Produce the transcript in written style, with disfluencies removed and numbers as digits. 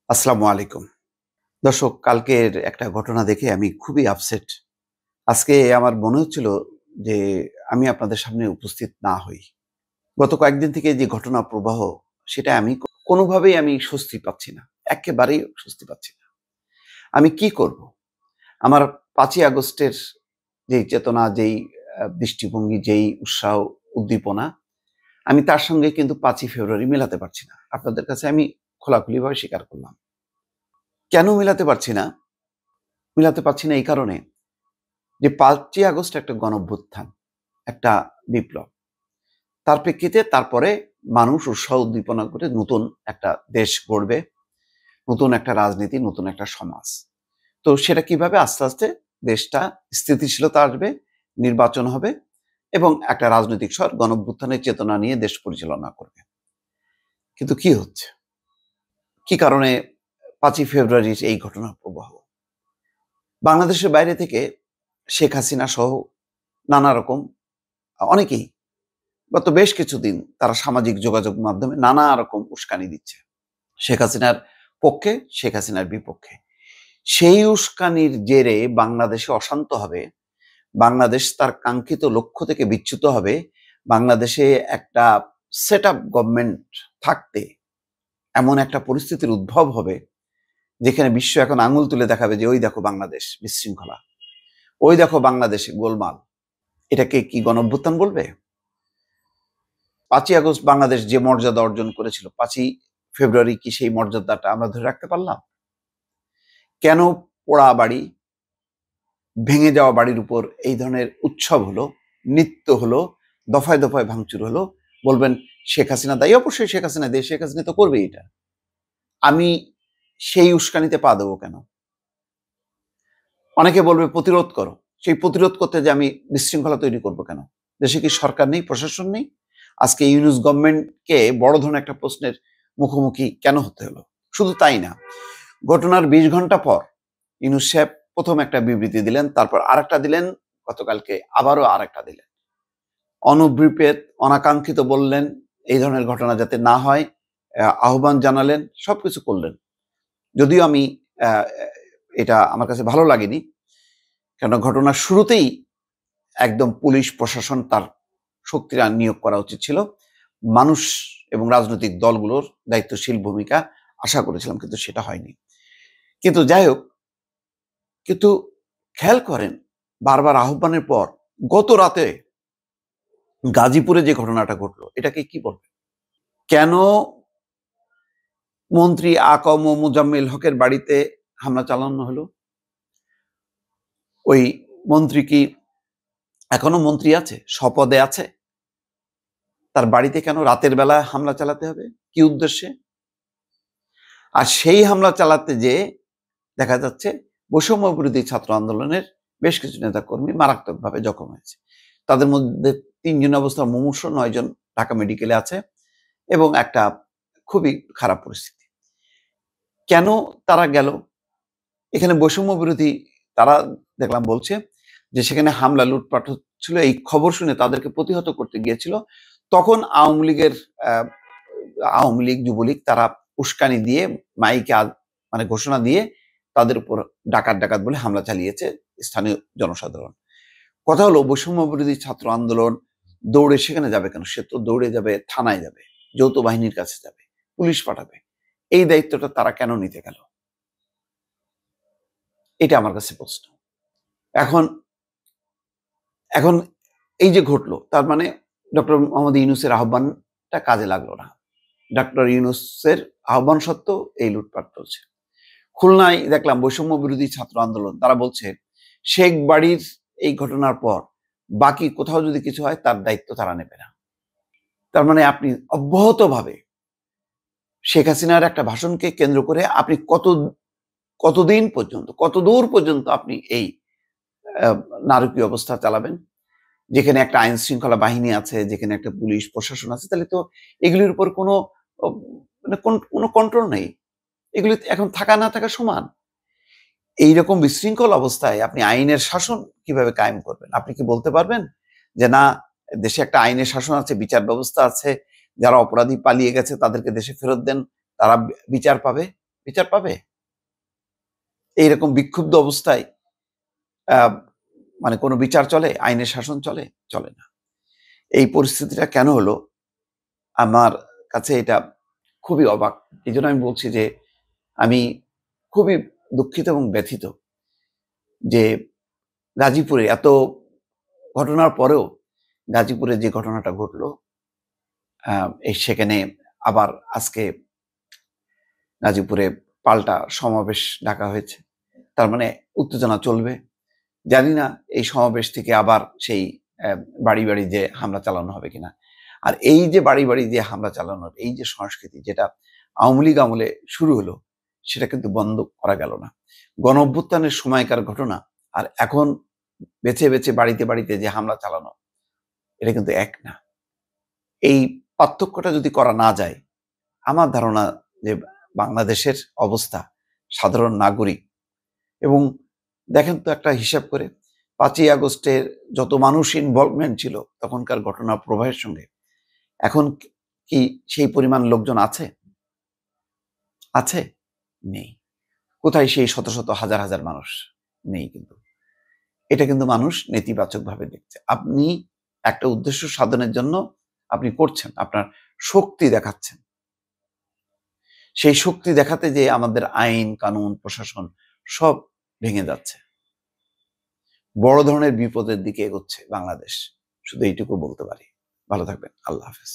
আসসালামু আলাইকুম। দর্শক, কালকের একটা ঘটনা দেখে আমি খুবই আপসেট। আজকে আমার মনে হচ্ছিল যে আমি আপনাদের সামনে উপস্থিত না হই। গত কয়েকদিন থেকে যে ঘটনা প্রবাহ, সেটা আমি কোনোভাবেই আমি স্বস্তি পাচ্ছি না। একেবারেই স্বস্তি পাচ্ছি না। আমি কি করব? আমার ৫ই আগস্টের যেই চেতনা, যেই দৃষ্টিভঙ্গি, যেই উৎসাহ, উদ্দীপনা, আমি তার সঙ্গে কিন্তু ৫ই ফেব্রুয়ারি মেলাতে পারছি না। আপনাদের কাছে আমি খোলাখুলিভাবে স্বীকার করলাম। কেন মেলাতে পারছি না? মিলাতে পারছি না এই কারণে যে ৫ই আগস্ট একটা গণঅভ্যুত্থান, একটা বিপ্লব। তার প্রেক্ষিতে তারপরে মানুষ উৎসাহ উদ্দীপনা করে নতুন একটা দেশ গড়বে, নতুন একটা রাজনীতি, নতুন একটা সমাজ। তো সেটা কিভাবে আস্তে আস্তে দেশটা স্থিতিশীলতা আসবে, নির্বাচন হবে এবং একটা রাজনৈতিক গণঅভ্যুত্থানের চেতনা নিয়ে দেশ পরিচালনা করবে। কিন্তু কি হচ্ছে? কি কারণে ৫ই ফেব্রুয়ারির এই ঘটনার প্রবাহ? বাংলাদেশের বাইরে থেকে শেখ হাসিনা সহ নানা রকম অনেকেই গত বেশ কিছুদিন তারা সামাজিক যোগাযোগ মাধ্যমে নানা রকম উস্কানি দিচ্ছে শেখ হাসিনার পক্ষে, শেখ হাসিনার বিপক্ষে। সেই উস্কানির জেরে বাংলাদেশে অশান্ত হবে, বাংলাদেশ তার কাঙ্ক্ষিত লক্ষ্য থেকে বিচ্যুত হবে, বাংলাদেশে একটা সেট আপ গভর্নমেন্ট থাকতে এমন একটা পরিস্থিতির উদ্ভব হবে যেখানে বিশ্ব এখন আঙুল তুলে দেখাবে যে ওই দেখো বাংলাদেশ বিশৃঙ্খলা, ওই দেখো বাংলাদেশে গোলমাল। এটাকে কি গণঅভ্যুত্থান বলবে? ৫ই আগস্ট বাংলাদেশ যে মর্যাদা অর্জন করেছিল, ৫ই ফেব্রুয়ারি কি সেই মর্যাদাটা আমরা ধরে রাখতে পারলাম? কেন পোড়া বাড়ি, ভেঙে যাওয়া বাড়ির উপর এই ধরনের উৎসব হলো, নৃত্য হলো, দফায় দফায় ভাঙচুর হলো? বলবেন শেখ হাসিনা দায়ী? অবশ্যই শেখ হাসিনা দায়ী, শেখ হাসিনা তো করবেই এটা। আমি সেই উস্কানিতে পা দেবো কেন? অনেকে বলবে প্রতিরোধ করো। সেই প্রতিরোধ করতে যে আমি বিশৃঙ্খলা তৈরি করবো কেন? দেশে কি সরকার নেই, প্রশাসন নেই? আজকে ইউনূস গভর্নমেন্টকে বড় ধরনের একটা প্রশ্নের মুখোমুখি কেন হতে হলো? শুধু তাই না, ঘটনার ২০ ঘন্টা পর ইউনূস সাহেব প্রথম একটা বিবৃতি দিলেন, তারপর আরেকটা দিলেন, গতকালকে আবারও আরেকটা দিলেন। অনভিপ্রেত, অনাকাঙ্ক্ষিত বললেন এই ধরনের ঘটনা যাতে না হয়, আহ্বান জানালেন, সবকিছু করলেন। যদিও আমি এটা আমার কাছে ভালো লাগেনি, কেন ঘটনার শুরুতেই একদম পুলিশ প্রশাসন তার শক্তিরা নিয়োগ করা উচিত ছিল। মানুষ এবং রাজনৈতিক দলগুলোর দায়িত্বশীল ভূমিকা আশা করেছিলাম, কিন্তু সেটা হয়নি। কিন্তু যাই হোক, কিন্তু খেয়াল করেন, বারবার আহ্বানের পর গত রাতে গাজীপুরে যে ঘটনাটা ঘটলো, এটাকে কি বলবে? কেন মন্ত্রী আকম ও মোজাম্মেল হকের বাড়িতে হামলা চালানো হলো? ওই মন্ত্রী কি এখনো মন্ত্রী আছে, স্বপদে আছে? তার বাড়িতে কেন রাতের বেলা হামলা চালাতে হবে? কি উদ্দেশ্যে? আর সেই হামলা চালাতে যেয়ে দেখা যাচ্ছে বৈষম্য বিরোধী ছাত্র আন্দোলনের বেশ কিছু নেতাকর্মী মারাত্মকভাবে জখম হয়েছে। তাদের মধ্যে ৩ জনের অবস্থা মুমূর্ষু, ৯ জন ঢাকা মেডিকেলে আছে এবং একটা খুবই খারাপ পরিস্থিতি। কেন তারা গেল? এখানে বৈষম্য বিরোধী তারা দেখলাম বলছে যে সেখানে হামলা, লুটপাট হচ্ছিল, এই খবর শুনে তাদেরকে প্রতিহত করতে গিয়েছিল। তখন আওয়ামী লীগের আওয়ামী লীগ, যুবলীগ তারা উস্কানি দিয়ে মাইকে মানে ঘোষণা দিয়ে তাদের উপর ডাকাত ডাকাত বলে হামলা চালিয়েছে স্থানীয় জনসাধারণ। কথা হলো, বৈষম্য বিরোধী ছাত্র আন্দোলন দৌড়ে সেখানে যাবে কেন? সে তো দৌড়ে যাবে, থানায় যাবে, যৌথ বাহিনীর কাছে যাবে, পুলিশ পাঠাবে। এই দায়িত্বটা তারা কেন নিতে গেল? এটা আমার কাছে প্রশ্ন। এখন এখন এই যে ঘটলো, তার মানে ডক্টর মোহাম্মদ ইউনূসের আহ্বানটা কাজে লাগলো না। ডক্টর ইউনূসের আহ্বান সত্ত্বেও এই লুটপাট চলছে। খুলনায় দেখলাম বৈষম্য বিরোধী ছাত্র আন্দোলন, তারা বলছে শেখ বাড়ির এই ঘটনার পর বাকি কোথাও যদি কিছু হয় তার দায়িত্ব তারা নেবে না। তার মানে আপনি অব্যাহতভাবে শেখ হাসিনার একটা ভাষণকে কেন্দ্র করে আপনি কতদিন পর্যন্ত, কত দূর পর্যন্ত আপনি এই নারকীয় অবস্থা চালাবেন? যেখানে একটা আইন শৃঙ্খলা বাহিনী আছে, যেখানে একটা পুলিশ প্রশাসন আছে, তাহলে তো এগুলির উপর কোনো মানে কোনো কন্ট্রোল নেই। এগুলি এখন থাকা না থাকা সমান। এইরকম বিশৃঙ্খল অবস্থায় আপনি আইনের শাসন কিভাবে কায়েম করবেন? আপনি কি বলতে পারবেন যে না, দেশে একটা আইনের শাসন আছে, বিচার ব্যবস্থা আছে, যারা অপরাধী পালিয়ে গেছে তাদেরকে দেশে ফেরত দেন, তারা বিচার পাবে? বিচার পাবে? এইরকম বিক্ষুব্ধ অবস্থায় মানে কোনো বিচার চলে? আইনের শাসন চলে? চলে না। এই পরিস্থিতিটা কেন হলো? আমার কাছে এটা খুবই অবাক। এজন্য আমি বলছি যে আমি খুবই দুঃখিত এবং ব্যথিত যে গাজীপুরে এত ঘটনার পরেও গাজীপুরে যে ঘটনাটা ঘটলো, সেখানে আবার আজকে গাজীপুরে পাল্টা সমাবেশ ডাকা হয়েছে। তার মানে উত্তেজনা চলবে। জানি না এই সমাবেশ থেকে আবার সেই বাড়ি, বাড়ি যেয়ে হামলা চালানো হবে কিনা। আর এই যে বাড়ি, বাড়ি যেয়ে হামলা চালানোর এই যে সংস্কৃতি যেটা আওয়ামী লীগ আমলে শুরু হলো, সেটা কিন্তু বন্ধ করা গেল না। গণঅভ্যুত্থানের সময়কার ঘটনা আর এখন বেছে, বেছে বাড়িতে, বাড়িতে যে হামলা চালানো, এটা কিন্তু এক না। এই পার্থক্যটা যদি করা না যায়, আমার ধারণা যে বাংলাদেশের অবস্থা, সাধারণ নাগরিক এবং দেখেন তো একটা হিসাব করে ৫ই আগস্টের যত মানুষ ইনভলভমেন্ট ছিল তখনকার ঘটনা প্রবাহের সঙ্গে, এখন কি সেই পরিমাণ লোকজন আছে? আছে? নেই। কোথায় সেই শত, শত হাজার, হাজার মানুষ? নেই কিন্তু। এটা কিন্তু মানুষ নেতিবাচকভাবে দেখছে। আপনি একটা উদ্দেশ্য সাধনের জন্য আপনি করছেন, আপনার শক্তি দেখাচ্ছেন। সেই শক্তি দেখাতে যেয়ে আমাদের আইন, কানুন, প্রশাসন সব ভেঙে যাচ্ছে। বড় ধরনের বিপদের দিকে এগোচ্ছে বাংলাদেশ। শুধু এইটুকু বলতে পারি। ভালো থাকবেন। আল্লাহ হাফেজ।